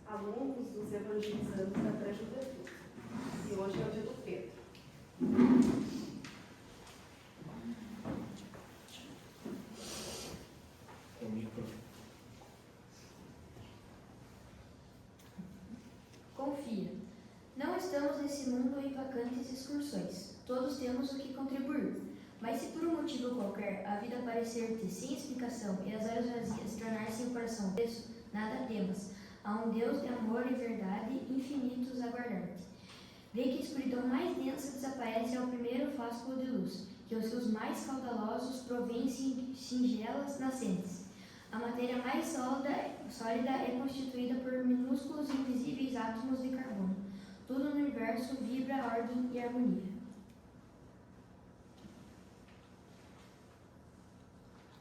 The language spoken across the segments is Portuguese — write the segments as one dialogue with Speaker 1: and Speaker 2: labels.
Speaker 1: alunos dos evangelizantes da pré-juventude. E hoje é o dia do Pedro.
Speaker 2: Confia. Não estamos nesse mundo em vacantes excursões. Todos temos o que contribuir. Mas se por um motivo qualquer a vida parecer-te sem explicação e as horas vazias tornar-se em coração preso, nada temas. Há um Deus de amor e verdade infinitos a guardar-te. Vê que a escuridão mais densa desaparece ao primeiro fásculo de luz, que os rios mais caudalosos provêm singelas nascentes. A matéria mais sólida é constituída por minúsculos e invisíveis átomos de carbono. Tudo no universo vibra ordem e harmonia.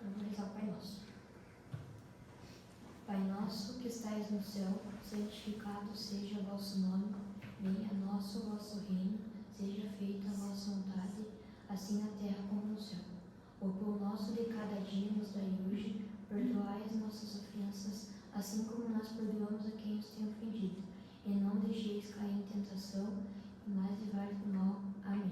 Speaker 2: Vamos rezar o Pai Nosso. Pai nosso que estais no céu, santificado seja o vosso nome. Venha a nós o vosso reino, seja feita a vossa vontade, assim na terra como no céu. O pão nosso de cada dia nos dai hoje, perdoai as nossas ofensas, assim como nós perdoamos a quem nos tem ofendido. E não deixeis cair em tentação, mas livrai-nos do mal. Amém.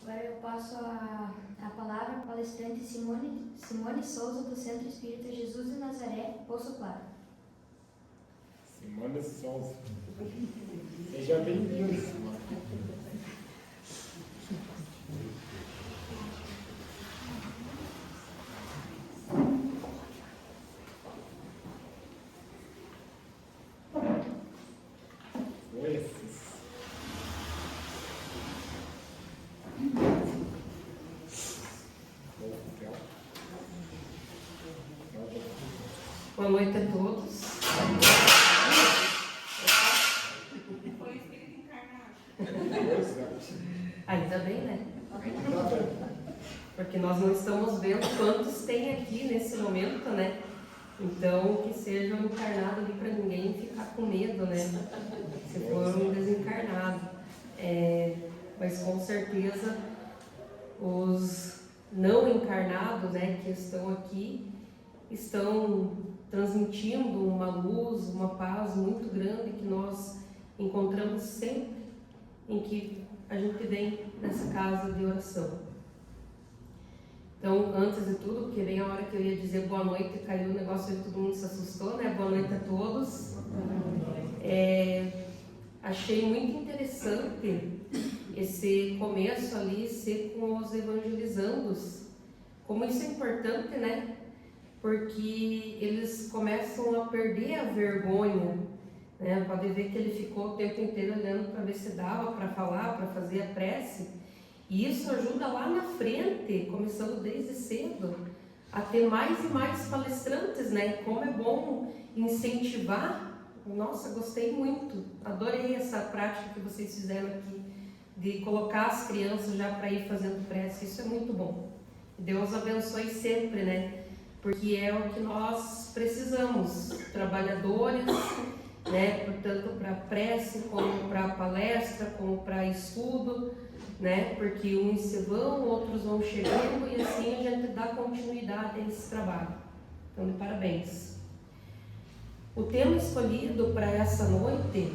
Speaker 2: Agora eu passo a palavra à palestrante Simone Souza, do Centro Espírita Jesus de Nazaré, Poço Claro.
Speaker 3: Simone Souza. Seja bem-vindo, Simone.
Speaker 4: Boa noite a todos.
Speaker 1: Foi o Espírito encarnado.
Speaker 4: Ainda bem, né? Porque nós não estamos vendo quantos tem aqui nesse momento, né? Então, que seja um encarnado ali para ninguém ficar com medo, né? Se for um desencarnado. Mas com certeza os não encarnados, né, que estão aqui, estão transmitindo uma luz, uma paz muito grande que nós encontramos sempre em que a gente vem nessa casa de oração. Então, antes de tudo, porque bem a hora que eu ia dizer boa noite, caiu o negócio e todo mundo se assustou, né? Boa noite a todos. Achei muito interessante esse começo ali ser com os evangelizandos. Como isso é importante, né? Porque eles começam a perder a vergonha, né? Pode ver que ele ficou o tempo inteiro olhando para ver se dava para falar, para fazer a prece. E isso ajuda lá na frente, começando desde cedo, a ter mais e mais palestrantes, né? Como é bom incentivar. Nossa, gostei muito, adorei essa prática que vocês fizeram aqui, de colocar as crianças já para ir fazendo prece. Isso é muito bom. Deus abençoe sempre, né? Porque é o que nós precisamos, trabalhadores, né? Portanto, para prece, como para palestra, como para estudo, né? Porque uns se vão, outros vão chegando e assim a gente dá continuidade a esse trabalho. Então, de parabéns. O tema escolhido para essa noite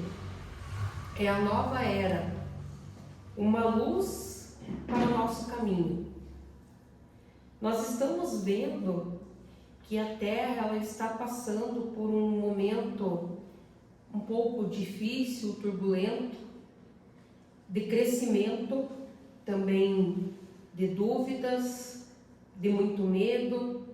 Speaker 4: é a nova era, uma luz para o nosso caminho. Nós estamos vendo que a Terra ela está passando por um momento um pouco difícil, turbulento, de crescimento, também de dúvidas, de muito medo,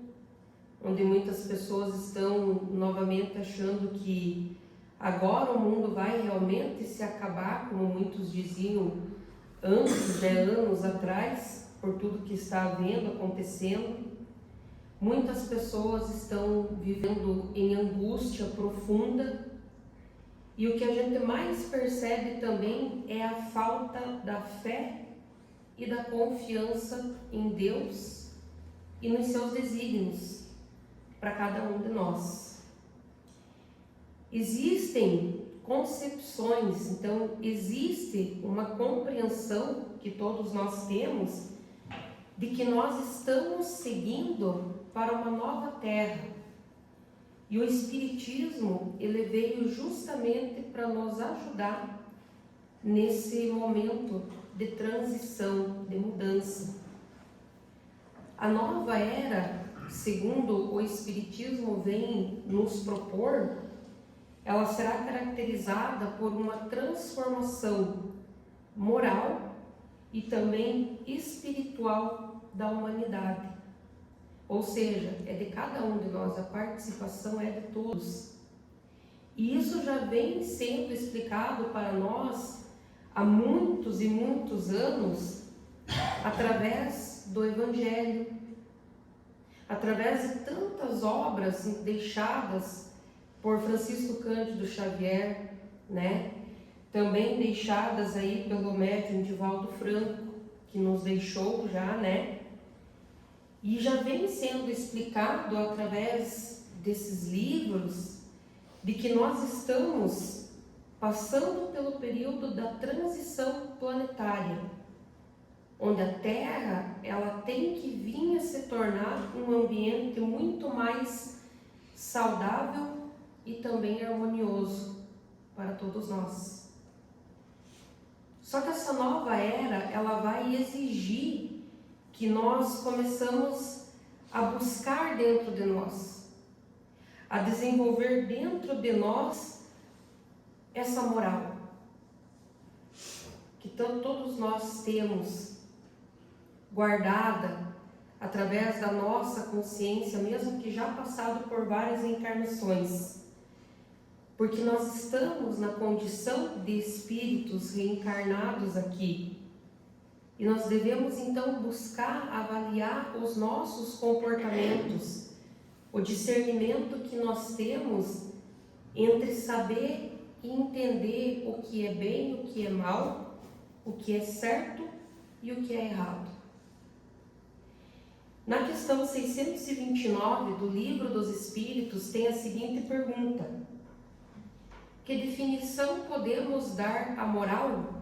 Speaker 4: onde muitas pessoas estão novamente achando que agora o mundo vai realmente se acabar, como muitos diziam antes, anos atrás, por tudo que está havendo, acontecendo. Muitas pessoas estão vivendo em angústia profunda e o que a gente mais percebe também é a falta da fé e da confiança em Deus e nos seus desígnios para cada um de nós. Existem concepções, então existe uma compreensão que todos nós temos de que nós estamos seguindo para uma nova terra. E o Espiritismo, ele veio justamente para nos ajudar nesse momento de transição, de mudança. A nova era, segundo o Espiritismo vem nos propor, ela será caracterizada por uma transformação moral e também espiritual da humanidade. Ou seja, é de cada um de nós, a participação é de todos. E isso já vem sendo explicado para nós há muitos e muitos anos, através do Evangelho, através de tantas obras deixadas por Francisco Cândido Xavier, né? Também deixadas aí pelo médium Divaldo Franco, que nos deixou já, né? E já vem sendo explicado através desses livros de que nós estamos passando pelo período da transição planetária, onde a Terra ela tem que vir a se tornar um ambiente muito mais saudável e também harmonioso para todos nós. Só que essa nova era, ela vai exigir que nós começamos a buscar dentro de nós, a desenvolver dentro de nós essa moral que todos nós temos guardada através da nossa consciência, mesmo que já passado por várias encarnações, porque nós estamos na condição de espíritos reencarnados aqui. E nós devemos então buscar avaliar os nossos comportamentos, o discernimento que nós temos entre saber e entender o que é bem, o que é mal, o que é certo e o que é errado. Na questão 629 do Livro dos Espíritos tem a seguinte pergunta: que definição podemos dar à moral?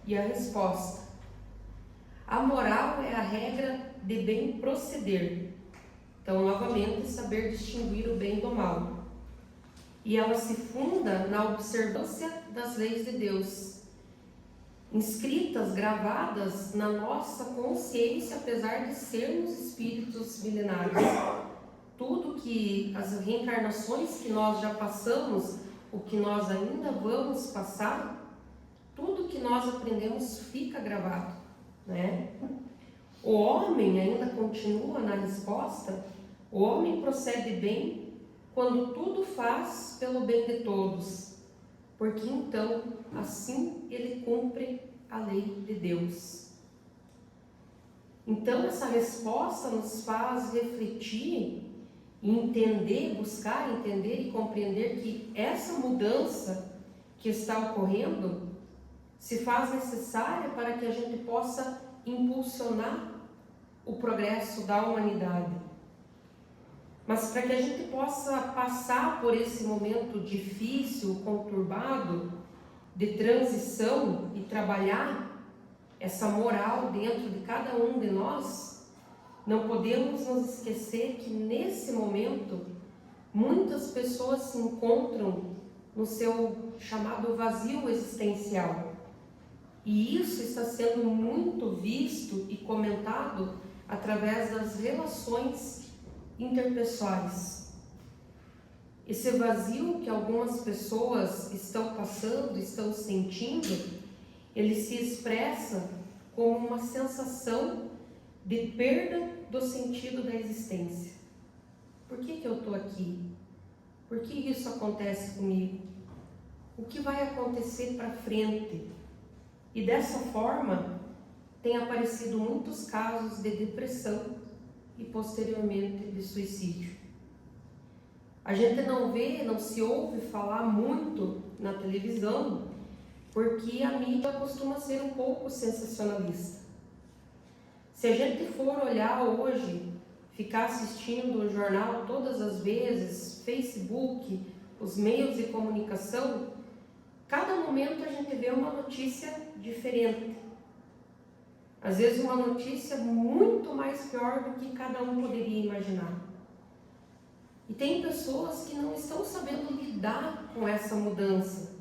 Speaker 4: E a resposta: a moral é a regra de bem proceder. Então, novamente, saber distinguir o bem do mal. E ela se funda na observância das leis de Deus, inscritas, gravadas na nossa consciência, apesar de sermos espíritos milenares. Tudo que, as reencarnações que nós já passamos, o que nós ainda vamos passar, tudo que nós aprendemos fica gravado, né? O homem ainda continua na resposta: o homem procede bem quando tudo faz pelo bem de todos, porque então assim ele cumpre a lei de Deus. Então essa resposta nos faz refletir e entender, buscar entender e compreender que essa mudança que está ocorrendo se faz necessária para que a gente possa impulsionar o progresso da humanidade. Mas para que a gente possa passar por esse momento difícil, conturbado, de transição e trabalhar essa moral dentro de cada um de nós, não podemos nos esquecer que nesse momento muitas pessoas se encontram no seu chamado vazio existencial. E isso está sendo muito visto e comentado através das relações interpessoais. Esse vazio que algumas pessoas estão passando, estão sentindo, ele se expressa como uma sensação de perda do sentido da existência. Por que eu estou aqui? Por que isso acontece comigo? O que vai acontecer para frente? E dessa forma, tem aparecido muitos casos de depressão e posteriormente de suicídio. A gente não vê, não se ouve falar muito na televisão, porque a mídia costuma ser um pouco sensacionalista. Se a gente for olhar hoje, ficar assistindo o jornal todas as vezes, Facebook, os meios de comunicação, cada momento a gente vê uma notícia diferente. Às vezes uma notícia muito mais pior do que cada um poderia imaginar. E tem pessoas que não estão sabendo lidar com essa mudança,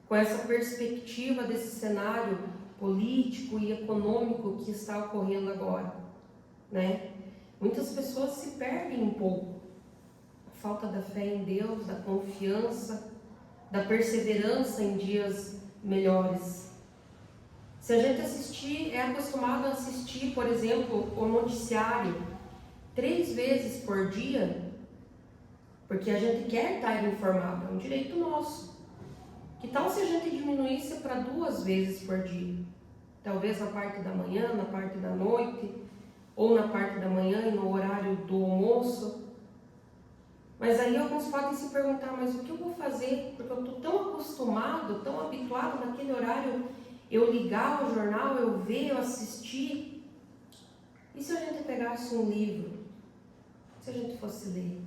Speaker 4: com essa perspectiva desse cenário político e econômico que está ocorrendo agora, né? Muitas pessoas se perdem um pouco. A falta da fé em Deus, da confiança, da perseverança em dias melhores. Se a gente é acostumado a assistir, por exemplo, o noticiário 3 vezes por dia, porque a gente quer estar informado, é um direito nosso. Que tal se a gente diminuísse para 2 vezes por dia? Talvez na parte da manhã, na parte da noite, ou na parte da manhã e no horário do almoço. Mas aí alguns podem se perguntar, mas o que eu vou fazer? Porque eu estou tão acostumado, tão habituado naquele horário, eu ligar o jornal, eu ver, eu assistir. E se a gente pegasse um livro? Se a gente fosse ler?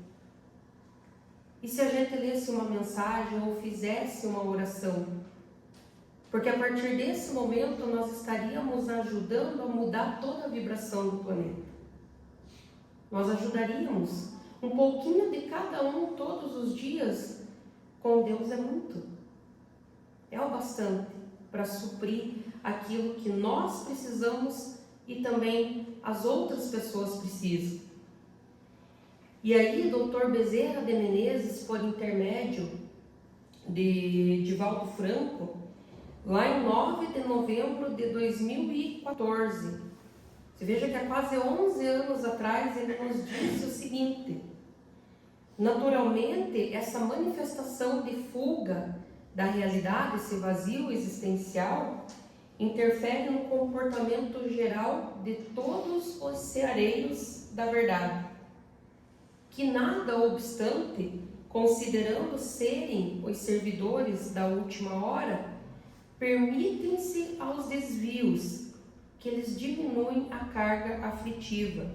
Speaker 4: E se a gente lesse uma mensagem ou fizesse uma oração? Porque a partir desse momento nós estaríamos ajudando a mudar toda a vibração do planeta. Nós ajudaríamos um pouquinho de cada um todos os dias. Com Deus é muito. É o bastante para suprir aquilo que nós precisamos e também as outras pessoas precisam. E aí, Dr. Bezerra de Menezes, por intermédio de Divaldo Franco, lá em 9 de novembro de 2014, você veja que há quase 11 anos atrás, ele nos disse o seguinte: naturalmente, essa manifestação de fuga da realidade, esse vazio existencial, interfere no comportamento geral de todos os ceareiros da verdade, que nada obstante, considerando serem os servidores da última hora, permitem-se aos desvios, que eles diminuem a carga aflitiva.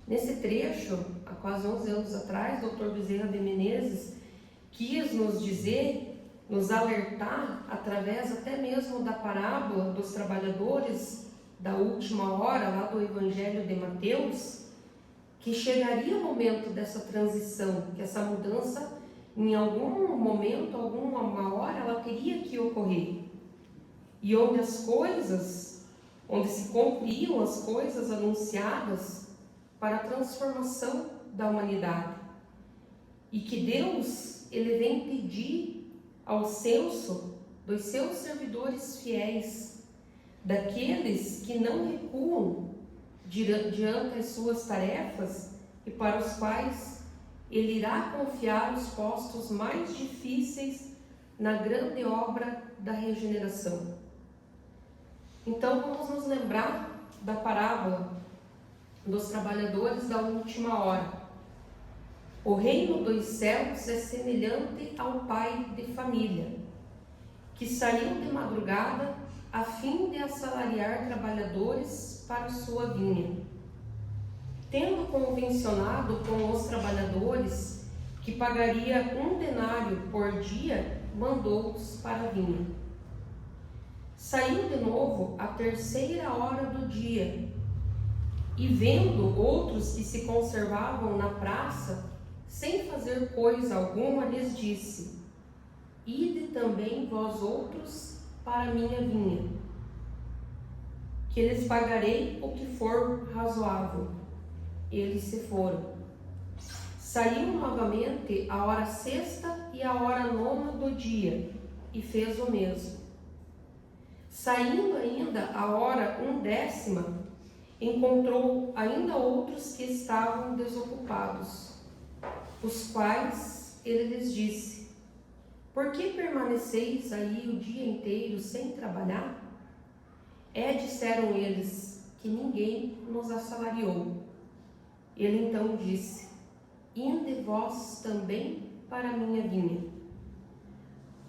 Speaker 4: Nesse trecho, há quase 11 anos atrás, Dr. Bezerra de Menezes quis nos dizer, nos alertar, através até mesmo da parábola dos trabalhadores da última hora, lá do Evangelho de Mateus, que chegaria o momento dessa transição, que essa mudança, em algum momento, alguma hora, ela teria que ocorrer. E onde se cumpriam as coisas anunciadas para a transformação da humanidade. E que Deus, ele vem pedir ao censo dos seus servidores fiéis, daqueles que não recuam diante as suas tarefas e para os quais ele irá confiar os postos mais difíceis na grande obra da regeneração. Então vamos nos lembrar da parábola dos trabalhadores da última hora. O reino dos céus é semelhante ao pai de família, que saiu de madrugada a fim de assalariar trabalhadores para sua vinha. Tendo convencionado com os trabalhadores que pagaria 1 denário por dia, mandou-os para a vinha. Saiu de novo à 3ª hora do dia, e vendo outros que se conservavam na praça, sem fazer coisa alguma, lhes disse: ide também vós outros para a minha vinha, que lhes pagarei o que for razoável. Eles se foram. Saiu novamente a hora 6ª e a hora 9ª do dia, e fez o mesmo. Saindo ainda a hora 1/10, encontrou ainda outros que estavam desocupados, os quais ele lhes disse: por que permaneceis aí o dia inteiro sem trabalhar? Disseram eles, que ninguém nos assalariou. Ele então disse: inde vós também para a minha vinha.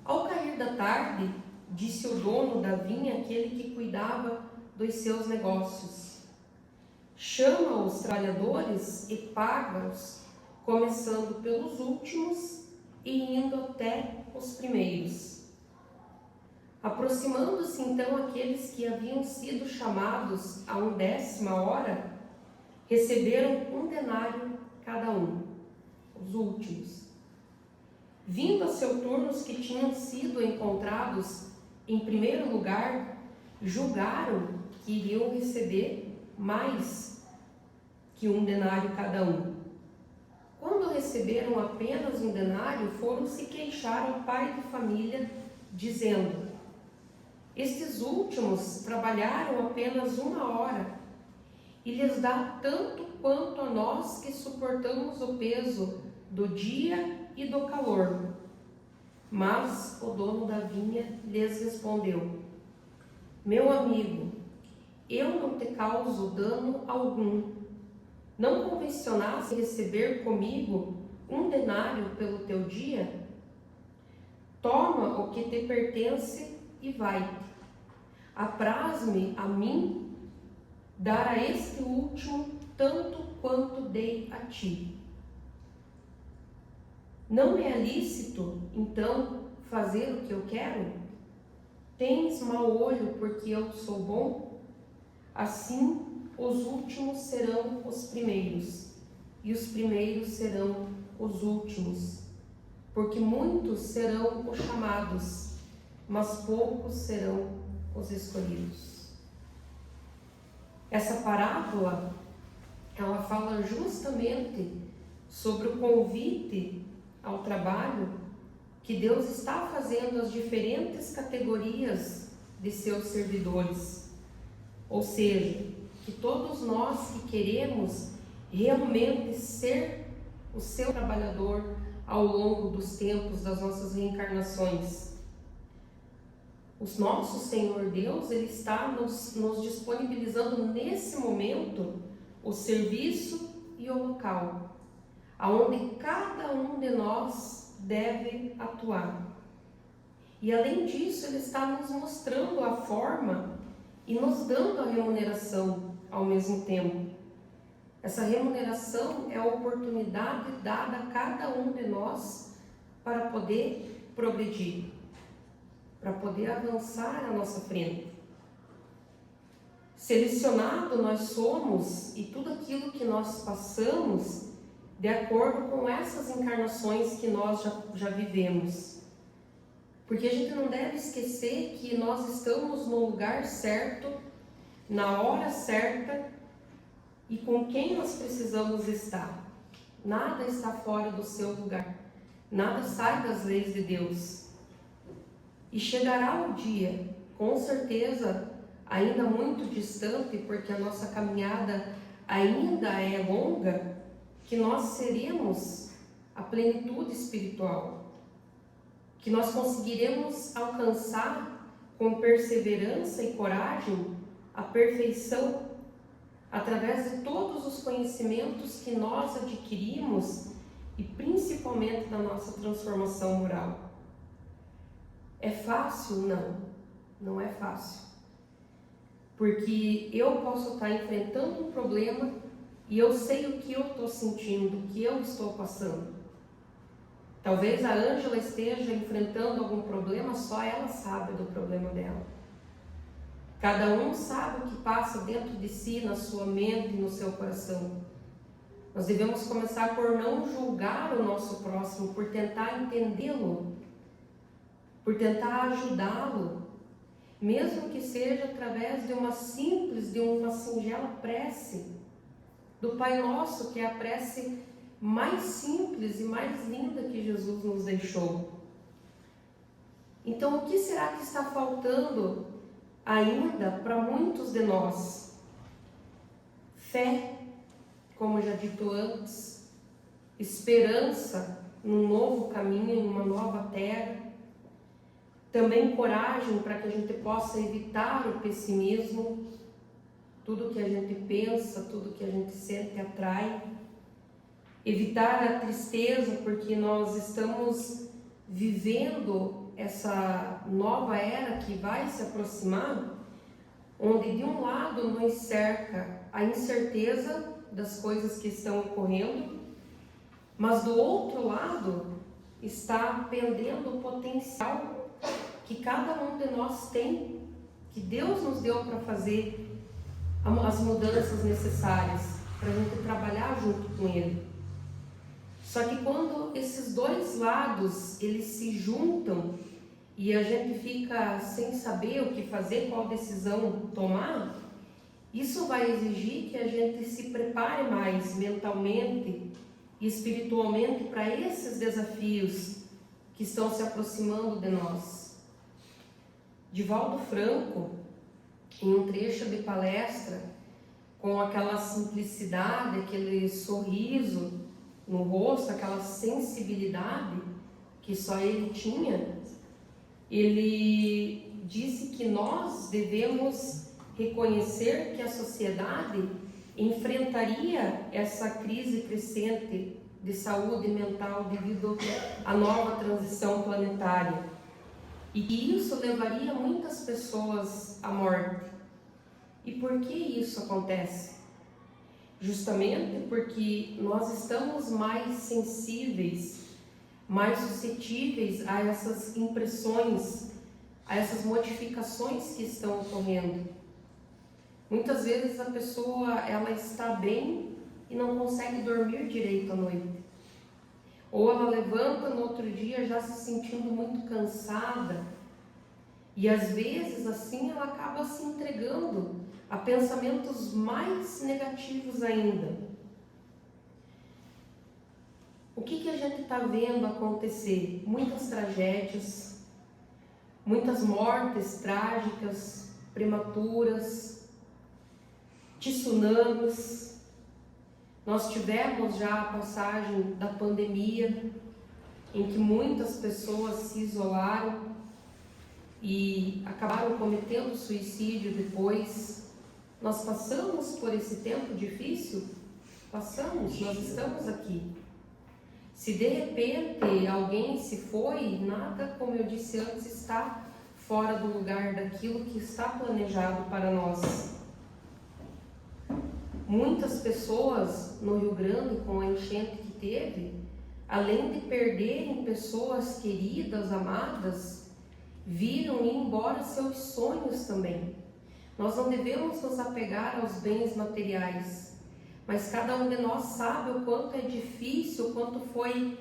Speaker 4: Ao cair da tarde, disse o dono da vinha, aquele que cuidava dos seus negócios: chama os trabalhadores e paga-os, começando pelos últimos e indo até os primeiros. Aproximando-se então aqueles que haviam sido chamados à 10ª hora, receberam 1 denário cada um, os últimos. Vindo a seu turno os que tinham sido encontrados em primeiro lugar, julgaram que iriam receber mais que 1 denário cada um. Quando receberam apenas 1 denário, foram se queixar ao pai de família, dizendo: estes últimos trabalharam apenas 1 hora, e lhes dá tanto quanto a nós que suportamos o peso do dia e do calor. Mas o dono da vinha lhes respondeu: meu amigo, eu não te causo dano algum. Não convencionaste receber comigo 1 denário pelo teu dia? Toma o que te pertence e vai-te. Apraz-me a mim dar a este último tanto quanto dei a ti. Não me é lícito, então, fazer o que eu quero? Tens mau olho porque eu sou bom? Assim, os últimos serão os primeiros, e os primeiros serão os últimos. Porque muitos serão os chamados, mas poucos serão os escolhidos. Essa parábola, ela fala justamente sobre o convite ao trabalho que Deus está fazendo às diferentes categorias de seus servidores. Ou seja, que todos nós que queremos realmente ser o seu trabalhador ao longo dos tempos das nossas reencarnações, o nosso Senhor Deus, Ele está nos disponibilizando nesse momento o serviço e o local, aonde cada um de nós deve atuar. E além disso, Ele está nos mostrando a forma e nos dando a remuneração ao mesmo tempo. Essa remuneração é a oportunidade dada a cada um de nós para poder progredir, para poder avançar à nossa frente. Selecionado nós somos, e tudo aquilo que nós passamos de acordo com essas encarnações que nós já vivemos. Porque a gente não deve esquecer que nós estamos no lugar certo, na hora certa e com quem nós precisamos estar. Nada está fora do seu lugar, nada sai das leis de Deus. E chegará o dia, com certeza, ainda muito distante, porque a nossa caminhada ainda é longa, que nós seremos a plenitude espiritual, que nós conseguiremos alcançar com perseverança e coragem a perfeição, através de todos os conhecimentos que nós adquirimos e principalmente da nossa transformação moral. É fácil? Não, não é fácil. Porque eu posso estar enfrentando um problema e eu sei o que eu estou sentindo, o que eu estou passando. Talvez a Ângela esteja enfrentando algum problema, só ela sabe do problema dela. Cada um sabe o que passa dentro de si, na sua mente e no seu coração. Nós devemos começar por não julgar o nosso próximo, por tentar entendê-lo, por tentar ajudá-lo, mesmo que seja através de uma singela prece do Pai Nosso, que é a prece mais simples e mais linda que Jesus nos deixou. Então, o que será que está faltando ainda para muitos de nós? Fé, como já dito antes, esperança num novo caminho, em uma nova terra, também coragem para que a gente possa evitar o pessimismo, tudo que a gente pensa, tudo que a gente sente atrai, evitar a tristeza, porque nós estamos vivendo essa nova era que vai se aproximar, onde de um lado nos cerca a incerteza das coisas que estão ocorrendo, mas do outro lado está pendendo o potencial que cada um de nós tem, que Deus nos deu para fazer as mudanças necessárias, para a gente trabalhar junto com Ele. Só que quando esses dois lados, eles se juntam e a gente fica sem saber o que fazer, qual decisão tomar, isso vai exigir que a gente se prepare mais mentalmente e espiritualmente para esses desafios que estão se aproximando de nós. Divaldo Franco, em um trecho de palestra, com aquela simplicidade, aquele sorriso no rosto, aquela sensibilidade que só ele tinha, ele disse que nós devemos reconhecer que a sociedade enfrentaria essa crise crescente de saúde mental devido à nova transição planetária e que isso levaria muitas pessoas à morte. E por que isso acontece? Justamente porque nós estamos mais sensíveis, mais suscetíveis a essas impressões, a essas modificações que estão ocorrendo. Muitas vezes a pessoa ela está bem e não consegue dormir direito à noite. Ou ela levanta no outro dia já se sentindo muito cansada. E às vezes assim ela acaba se entregando a pensamentos mais negativos ainda. O que a gente está vendo acontecer? Muitas tragédias, muitas mortes trágicas, prematuras, tsunamis. Nós tivemos já a passagem da pandemia, em que muitas pessoas se isolaram e acabaram cometendo suicídio depois. Nós passamos por esse tempo difícil? Passamos, nós estamos aqui. Se de repente alguém se foi, nada, como eu disse antes, está fora do lugar daquilo que está planejado para nós. Muitas pessoas no Rio Grande, com a enchente que teve, além de perderem pessoas queridas, amadas, viram ir embora seus sonhos também. Nós não devemos nos apegar aos bens materiais, mas cada um de nós sabe o quanto é difícil, o quanto foi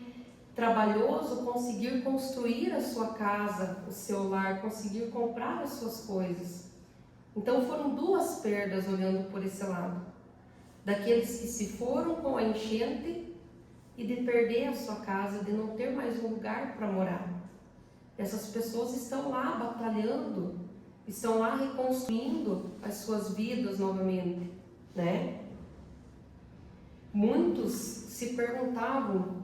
Speaker 4: trabalhoso conseguir construir a sua casa, o seu lar, conseguir comprar as suas coisas. Então foram duas perdas olhando por esse lado. Daqueles que se foram com a enchente e de perder a sua casa, de não ter mais um lugar para morar. Essas pessoas estão lá batalhando, estão lá reconstruindo as suas vidas novamente, né? Muitos se perguntavam: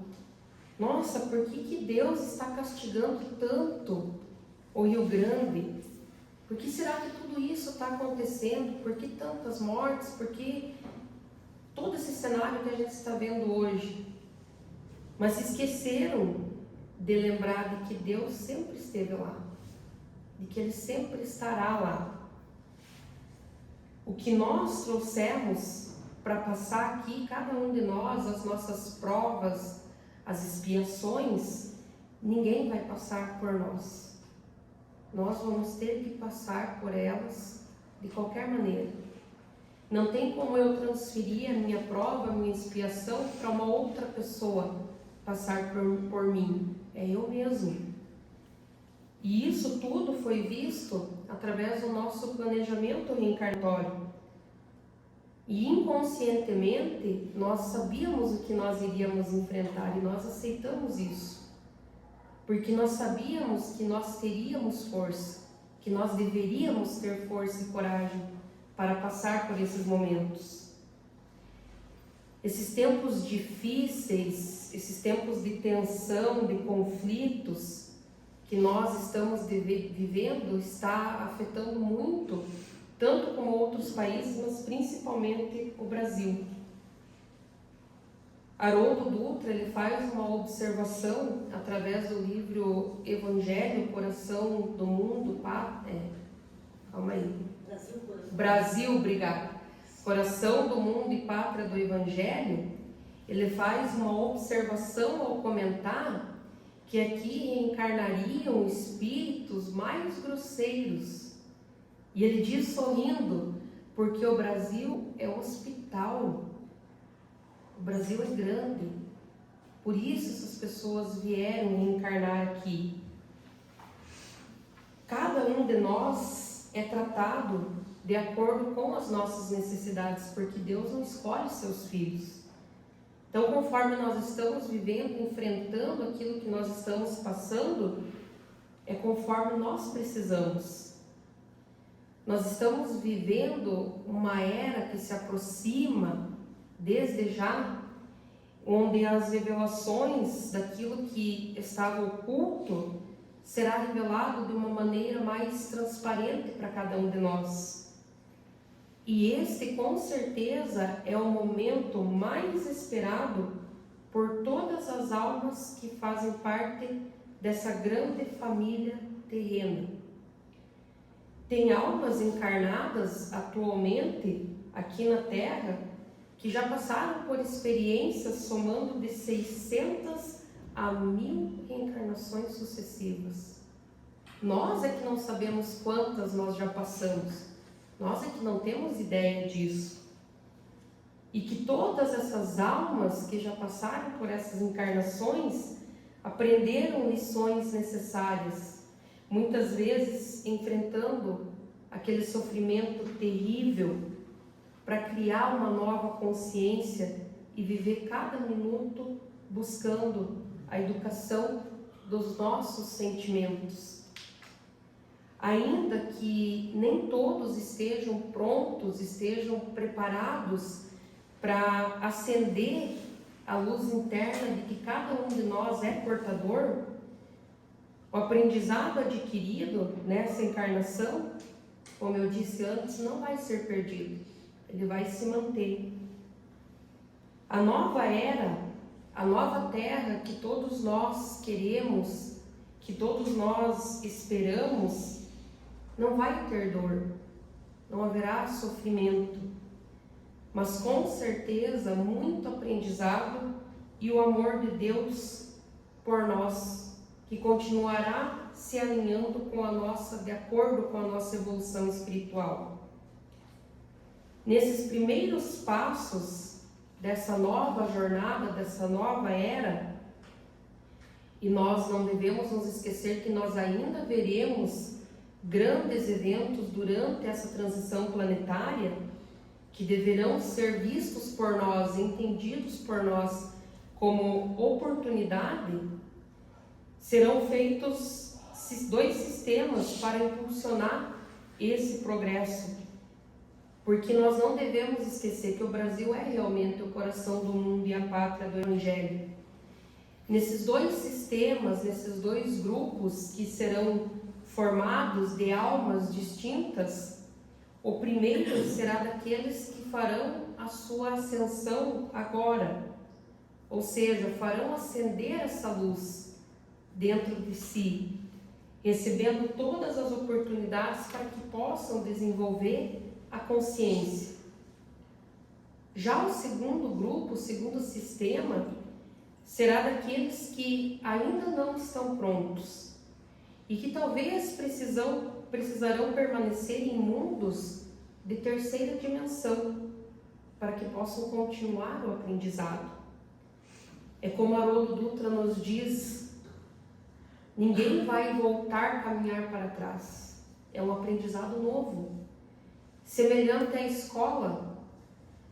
Speaker 4: nossa, por que Deus está castigando tanto o Rio Grande? Por que será que tudo isso está acontecendo? Por que tantas mortes? Por que todo esse cenário que a gente está vendo hoje? Mas se esqueceram de lembrar de que Deus sempre esteve lá, de que Ele sempre estará lá. O que nós trouxemos para passar aqui, cada um de nós, as nossas provas, as expiações, ninguém vai passar por nós. Nós vamos ter que passar por elas de qualquer maneira. Não tem como eu transferir a minha prova, a minha expiação para uma outra pessoa passar por mim. É eu mesmo. E isso tudo foi visto através do nosso planejamento reencarnatório. E inconscientemente nós sabíamos o que nós iríamos enfrentar e nós aceitamos isso. Porque nós sabíamos que nós teríamos força, que nós deveríamos ter força e coragem para passar por esses momentos. Esses tempos difíceis, esses tempos de tensão, de conflitos que nós estamos vivendo, está afetando muito, tanto como outros países, mas principalmente o Brasil. Haroldo Dutra, ele faz uma observação através do livro Evangelho, Coração do Mundo, calma aí. Brasil, obrigado. Coração do Mundo e Pátria do Evangelho. Ele faz uma observação ao comentar que aqui reencarnariam espíritos mais grosseiros. E ele diz sorrindo, porque o Brasil é hospital, o Brasil é grande, por isso essas pessoas vieram reencarnar aqui. Cada um de nós é tratado de acordo com as nossas necessidades, porque Deus não escolhe seus filhos. Então, conforme nós estamos vivendo, enfrentando aquilo que nós estamos passando, é conforme nós precisamos. Nós estamos vivendo uma era que se aproxima desde já, onde as revelações daquilo que estava oculto será revelado de uma maneira mais transparente para cada um de nós. E este, com certeza, é o momento mais esperado por todas as almas que fazem parte dessa grande família terrena. Tem almas encarnadas atualmente aqui na Terra que já passaram por experiências somando de 600 a 1000 reencarnações sucessivas. Nós é que não sabemos quantas nós já passamos. Nós é que não temos ideia disso. E que todas essas almas que já passaram por essas encarnações aprenderam lições necessárias, muitas vezes enfrentando aquele sofrimento terrível para criar uma nova consciência e viver cada minuto buscando a educação dos nossos sentimentos. Ainda que nem todos estejam prontos, estejam preparados para acender a luz interna de que cada um de nós é portador, o aprendizado adquirido nessa encarnação, como eu disse antes, não vai ser perdido, ele vai se manter. A nova era, a nova terra que todos nós queremos, que todos nós esperamos, não vai ter dor, não haverá sofrimento, mas com certeza muito aprendizado e o amor de Deus por nós, que continuará se alinhando com a nossa, de acordo com a nossa evolução espiritual. Nesses primeiros passos dessa nova jornada, dessa nova era, e nós não devemos nos esquecer que nós ainda veremos grandes eventos durante essa transição planetária que deverão ser vistos por nós, entendidos por nós como oportunidade. Serão feitos 2 sistemas para impulsionar esse progresso, porque nós não devemos esquecer que o Brasil é realmente o coração do mundo e a pátria do Evangelho. Nesses 2 sistemas, nesses 2 grupos que serão formados de almas distintas, o primeiro será daqueles que farão a sua ascensão agora, ou seja, farão acender essa luz dentro de si, recebendo todas as oportunidades para que possam desenvolver a consciência. Já o segundo grupo, o segundo sistema, será daqueles que ainda não estão prontos e que talvez precisarão permanecer em mundos de terceira dimensão para que possam continuar o aprendizado. É como Haroldo Dutra nos diz: ninguém vai voltar a caminhar para trás. É um aprendizado novo. Semelhante à escola,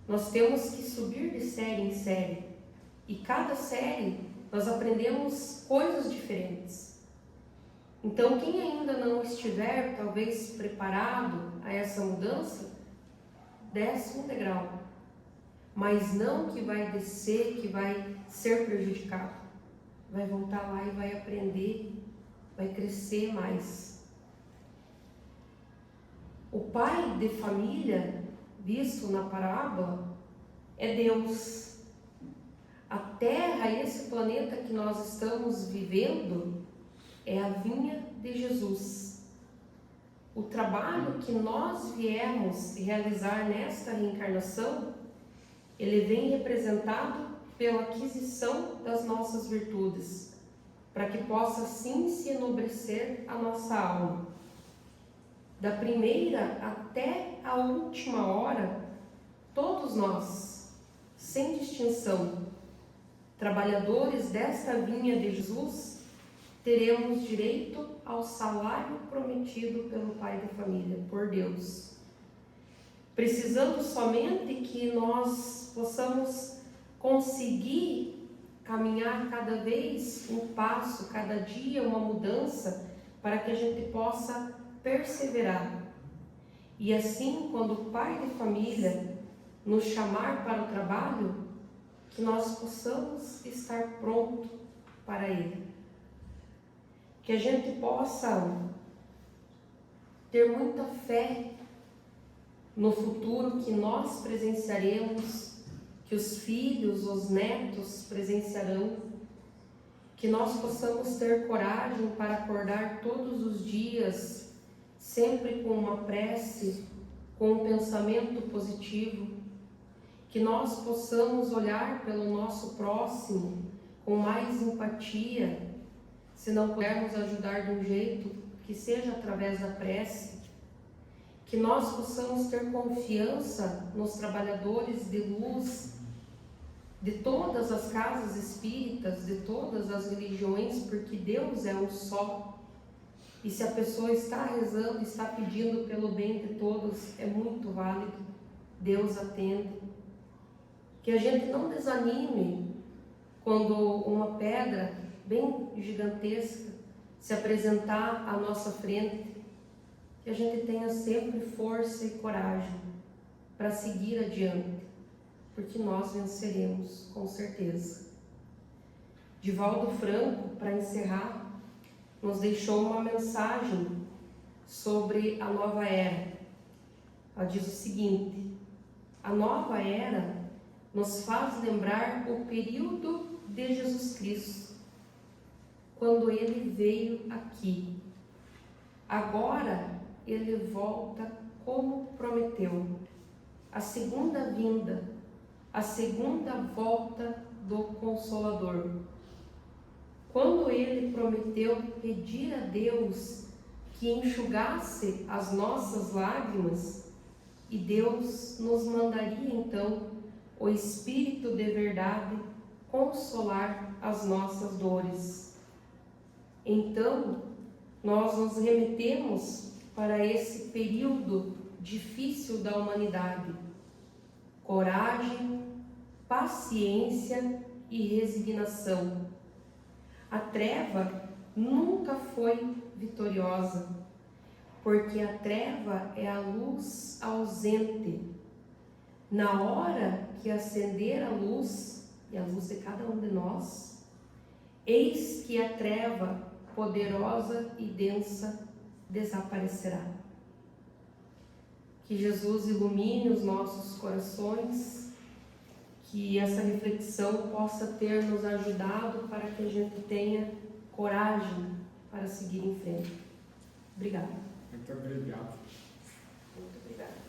Speaker 4: nós temos que subir de série em série. E cada série nós aprendemos coisas diferentes. Então, quem ainda não estiver, talvez, preparado a essa mudança, desce um degrau. Mas não que vai descer, que vai ser prejudicado. Vai voltar lá e vai aprender, vai crescer mais. O pai de família, visto na parábola, é Deus. A Terra, esse planeta que nós estamos vivendo, é a vinha de Jesus. O trabalho que nós viemos realizar nesta reencarnação, ele vem representado pela aquisição das nossas virtudes, para que possa assim se enobrecer a nossa alma. Da primeira até a última hora, todos nós, sem distinção, trabalhadores desta vinha de Jesus, teremos direito ao salário prometido pelo pai de família, por Deus. Precisando somente que nós possamos conseguir caminhar cada vez um passo, cada dia uma mudança, para que a gente possa perseverar. E assim, quando o pai de família nos chamar para o trabalho, que nós possamos estar pronto para ele. Que a gente possa ter muita fé no futuro que nós presenciaremos, que os filhos, os netos presenciarão, que nós possamos ter coragem para acordar todos os dias, sempre com uma prece, com um pensamento positivo, que nós possamos olhar pelo nosso próximo com mais empatia, se não pudermos ajudar de um jeito, que seja através da prece, que nós possamos ter confiança nos trabalhadores de luz, de todas as casas espíritas, de todas as religiões, porque Deus é um só. E se a pessoa está rezando, está pedindo pelo bem de todos, é muito válido, Deus atende. Que a gente não desanime quando uma pedra bem gigantesca se apresentar à nossa frente, que a gente tenha sempre força e coragem para seguir adiante, porque nós venceremos, com certeza. Divaldo Franco, para encerrar, nos deixou uma mensagem sobre a nova era. Ela diz o seguinte: a nova era nos faz lembrar o período de Jesus Cristo, quando ele veio aqui. Agora ele volta como prometeu. A segunda vinda, a segunda volta do Consolador. Quando ele prometeu pedir a Deus que enxugasse as nossas lágrimas, e Deus nos mandaria então o Espírito de verdade consolar as nossas dores. Então, nós nos remetemos para esse período difícil da humanidade. Coragem, paciência e resignação. A treva nunca foi vitoriosa, porque a treva é a luz ausente. Na hora que acender a luz, e a luz de cada um de nós, eis que a treva poderosa e densa desaparecerá. Que Jesus ilumine os nossos corações, que essa reflexão possa ter nos ajudado para que a gente tenha coragem para seguir em frente. Obrigada.
Speaker 3: Muito obrigado.
Speaker 2: Muito obrigada.